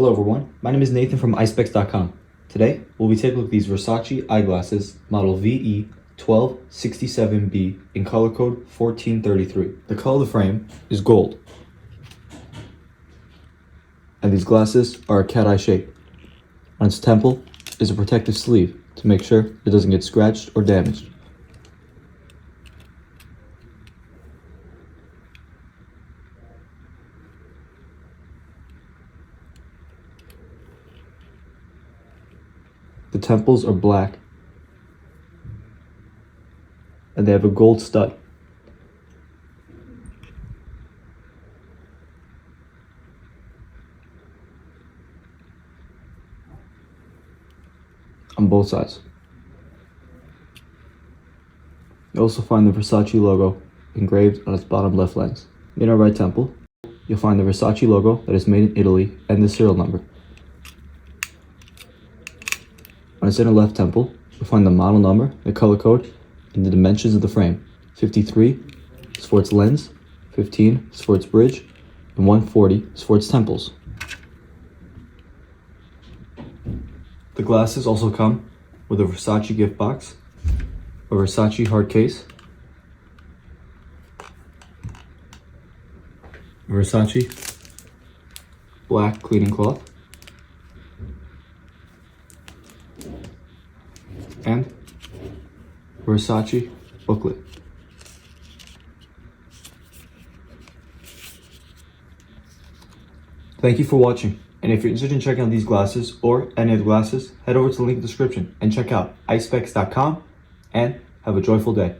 Hello everyone, my name is Nathan from Eyespecs.com. Today, we'll be taking a look at these Versace eyeglasses, model VE1267B in color code 1433. The color of the frame is gold. And these glasses are a cat eye shape. On its temple is a protective sleeve to make sure it doesn't get scratched or damaged. The temples are black, and they have a gold stud. On both sides. You also find the Versace logo engraved on its bottom left lens. In our right temple, you'll find the Versace logo that is made in Italy and the serial number. On its inner left temple, you'll find the model number, the color code, and the dimensions of the frame. 53 is for its lens, 15 is for its bridge, and 140 is for its temples. The glasses also come with a Versace gift box, a Versace hard case, a Versace black cleaning cloth, and Versace booklet. Thank you for watching, and if you're interested in checking out these glasses or any other glasses, head over to the link in the description and check out Eyespecs.com, and have a joyful day.